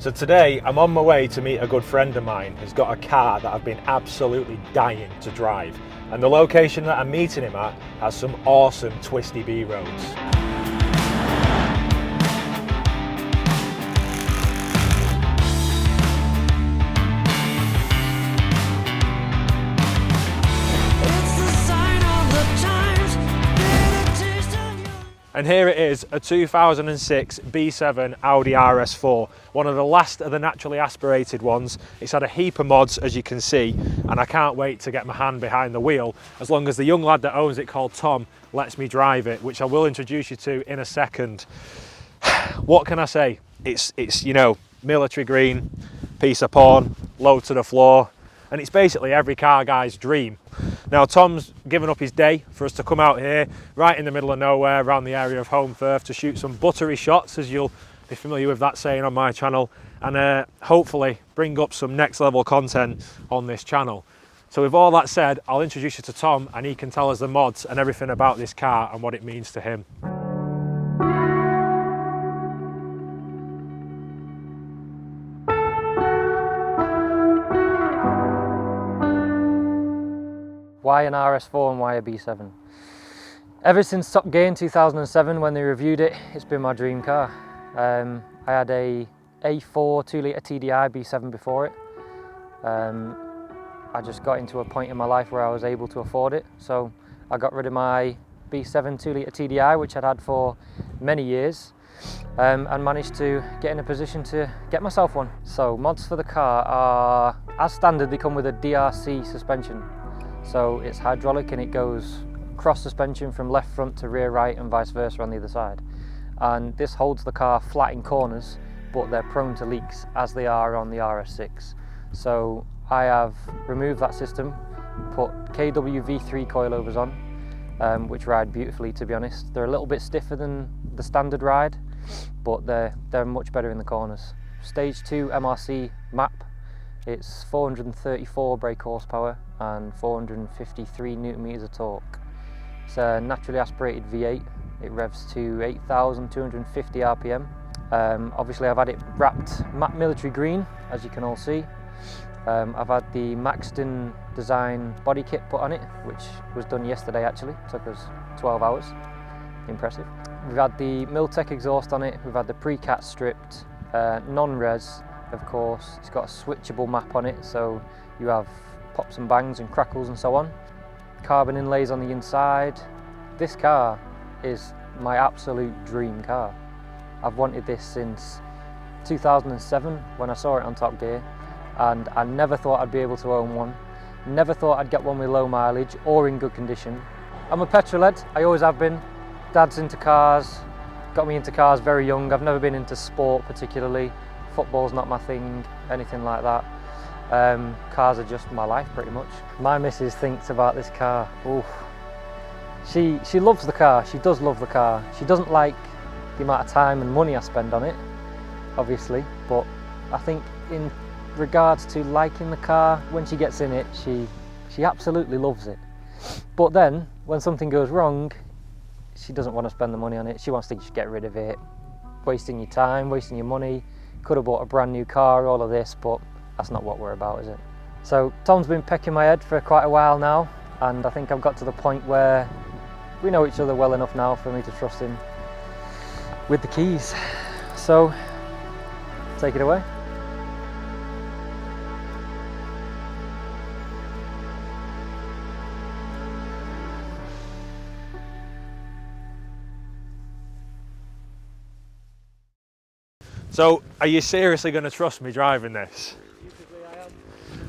So today I'm on my way to meet a good friend of mine who's got a car that I've been absolutely dying to drive. And the location that I'm meeting him at has some awesome twisty B roads. And here it is, a 2006 B7 Audi RS4, one of the last of the naturally aspirated ones. It's had a heap of mods, as you can see, and I can't wait to get my hand behind the wheel, as long as the young lad that owns it, called Tom, lets me drive it, which I will introduce you to in a second. What can I say? It's you know, military green, piece of porn, low to the floor, and it's basically every car guy's dream. Now Tom's given up his day for us to come out here, right in the middle of nowhere, around the area of Holmfirth, to shoot some buttery shots, as you'll be familiar with that saying on my channel, and hopefully bring up some next level content on this channel. So with all that said, I'll introduce you to Tom, and he can tell us the mods and everything about this car and what it means to him. Why an RS4 and why a B7? Ever since Top Gear in 2007, when they reviewed it, it's been my dream car. I had a A4 2-litre TDI B7 before it. I just got into a point in my life where I was able to afford it, so I got rid of my B7 2-litre TDI, which I'd had for many years, and managed to get in a position to get myself one. So mods for the car are, as standard, they come with a DRC suspension. So it's hydraulic and it goes cross suspension from left front to rear right and vice versa on the other side. And this holds the car flat in corners, but they're prone to leaks as they are on the RS6. So I have removed that system, put KW V3 coilovers on, which ride beautifully, to be honest. They're a little bit stiffer than the standard ride, but they're much better in the corners. Stage 2 MRC map. It's 434 brake horsepower and 453 newton meters of torque. It's a naturally aspirated V8. It revs to 8,250 RPM. Obviously I've had it wrapped matte military green, as you can all see. I've had the Maxton design body kit put on it, which was done yesterday actually. It took us 12 hours. Impressive. We've had the Miltech exhaust on it. We've had the pre-cat stripped, non-res. Of course, it's got a switchable map on it, so you have pops and bangs and crackles and so on. Carbon inlays on the inside. This car is my absolute dream car. I've wanted this since 2007 when I saw it on Top Gear, and I never thought I'd be able to own one. Never thought I'd get one with low mileage or in good condition. I'm a petrol head, I always have been. Dad's into cars, got me into cars very young. I've never been into sport particularly. Football's not my thing, anything like that. Cars are just my life pretty much. My missus thinks about this car. Oof. She loves the car, she does love the car. She doesn't like the amount of time and money I spend on it, obviously, but I think in regards to liking the car, when she gets in it, she absolutely loves it. But then, when something goes wrong, she doesn't want to spend the money on it. She wants to just get rid of it. Wasting your time, wasting your money. Could have bought a brand new car, all of this, but that's not what we're about, is it? So Tom's been pecking my head for quite a while now, and I think I've got to the point where we know each other well enough now for me to trust him with the keys. So, take it away. So, are you seriously going to trust me driving this? I am.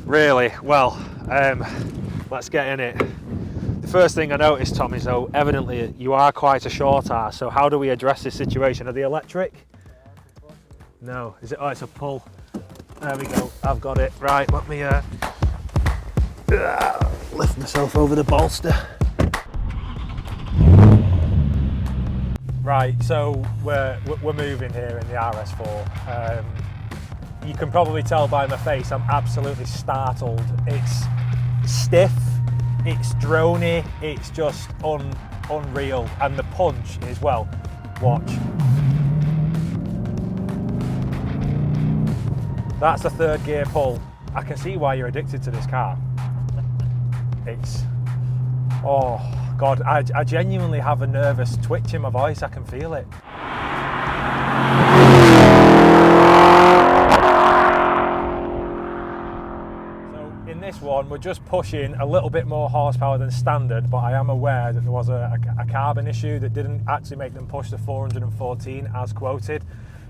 Really? Well, let's get in it. The first thing I noticed, Tom, is though evidently you are quite a short ass, so how do we address this situation? Are they electric? No. Is it? Oh, it's a pull. There we go. I've got it. Right, let me lift myself over the bolster. Right, so we're moving here in the RS4. You can probably tell by my face I'm absolutely startled. It's stiff, it's droney, it's just unreal, and the punch as well. Watch. That's the third gear pull. I can see why you're addicted to this car. It's, oh God, I genuinely have a nervous twitch in my voice. I can feel it. So in this one, we're just pushing a little bit more horsepower than standard, but I am aware that there was a carbon issue that didn't actually make them push the 414 as quoted.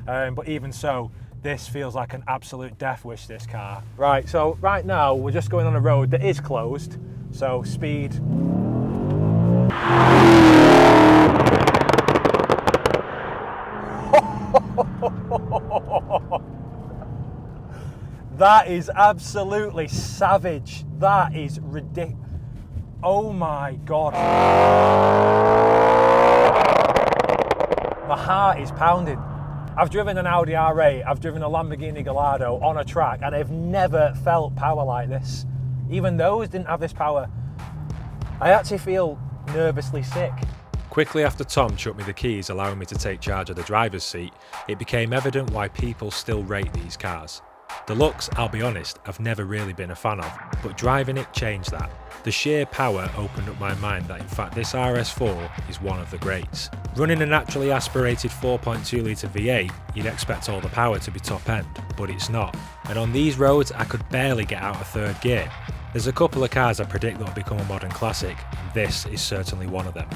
But even so, this feels like an absolute death wish, this car. Right, so right now we're just going on a road that is closed, so speed. That is absolutely savage. That is ridiculous. Oh my God. My heart is pounding. I've driven an Audi R8, I've driven a Lamborghini Gallardo on a track, and I've never felt power like this. Even those didn't have this power. I actually feel nervously sick. Quickly after Tom chucked me the keys, allowing me to take charge of the driver's seat, it became evident why people still rate these cars. The looks, I'll be honest, I've never really been a fan of, but driving it changed that. The sheer power opened up my mind that in fact this RS4 is one of the greats. Running a naturally aspirated 4.2 litre V8, you'd expect all the power to be top end, but it's not. And on these roads I could barely get out of third gear. There's a couple of cars I predict that will become a modern classic, and this is certainly one of them.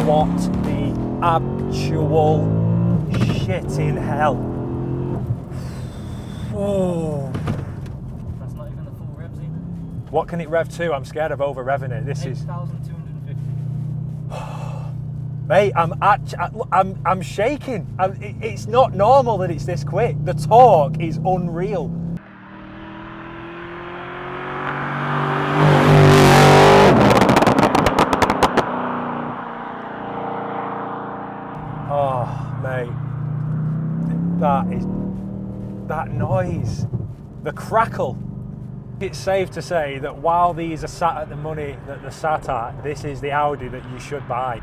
What the actual shit in hell? Oh. That's not even the full revs either. What can it rev to? I'm scared of over revving it. This is 8,250. Mate, I'm shaking. It's not normal that it's this quick. The torque is unreal. Oh, mate, that noise, the crackle. It's safe to say that while these are sat at the money that they're sat at, this is the Audi that you should buy.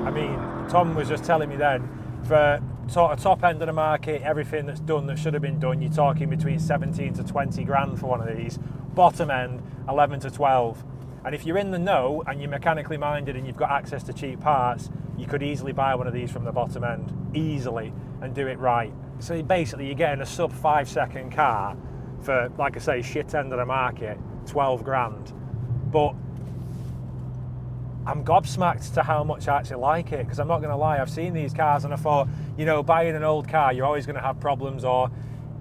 I mean, Tom was just telling me then, for sort of top end of the market, everything that's done that should have been done, you're talking between 17 to 20 grand for one of these. Bottom end, 11 to 12. And if you're in the know and you're mechanically minded and you've got access to cheap parts, you could easily buy one of these from the bottom end, easily, and do it right. So basically you're getting a sub 5 second car for, like I say, shit end of the market, 12 grand. But I'm gobsmacked to how much I actually like it, because I'm not gonna lie, I've seen these cars and I thought, you know, buying an old car, you're always gonna have problems, or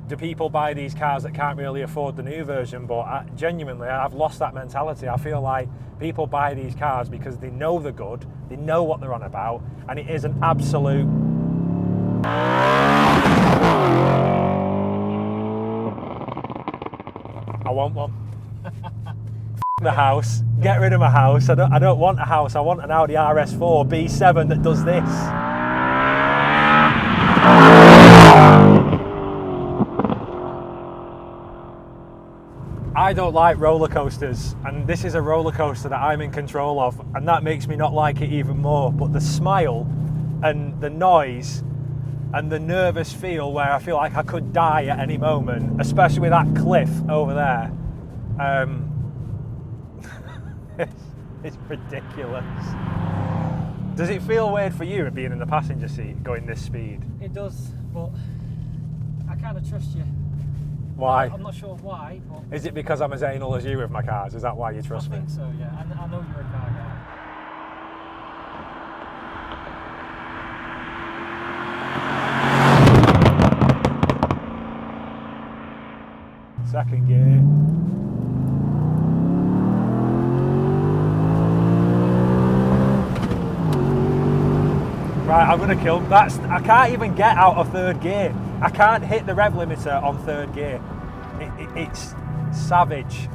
do people buy these cars that can't really afford the new version? But genuinely, I've lost that mentality. I feel like people buy these cars because they know they're good, they know what they're on about, and it is an absolute... I want one. The house, get rid of my house. I don't want a house, I want an Audi RS4 B7 that does this. I don't like roller coasters, and this is a roller coaster that I'm in control of, and that makes me not like it even more. But the smile and the noise and the nervous feel where I feel like I could die at any moment, especially with that cliff over there, it's ridiculous. Does it feel weird for you being in the passenger seat going this speed? It does, but I kind of trust you. Why? I'm not sure why, but... Is it because I'm as anal as you with my cars? Is that why you trust me? I think so, yeah. I know you're a car guy. Second gear. Right, I'm gonna kill. I can't even get out of third gear. I can't hit the rev limiter on third gear. It's savage.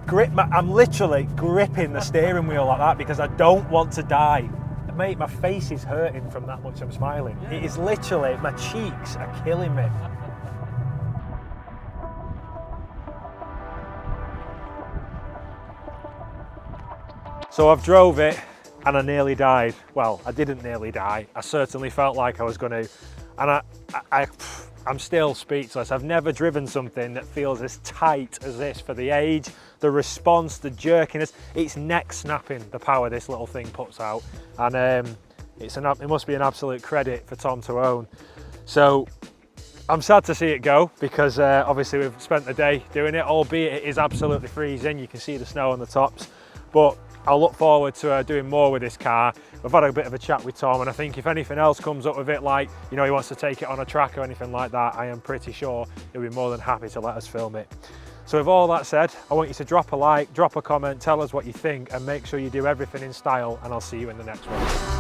I'm literally gripping the steering wheel like that because I don't want to die. Mate, my face is hurting from that much I'm smiling. It is literally, my cheeks are killing me. So I've drove it and I nearly died. Well, I didn't nearly die. I certainly felt like I was going to. And I'm still speechless. I've never driven something that feels as tight as this for the age, the response, the jerkiness. It's neck snapping, the power this little thing puts out. And it must be an absolute credit for Tom to own. So I'm sad to see it go because obviously we've spent the day doing it, albeit it is absolutely freezing. You can see the snow on the tops, but I'll look forward to doing more with this car. We've had a bit of a chat with Tom, and I think if anything else comes up with it, like, you know, he wants to take it on a track or anything like that, I am pretty sure he'll be more than happy to let us film it. So with all that said, I want you to drop a like, drop a comment, tell us what you think, and make sure you do everything in style, and I'll see you in the next one.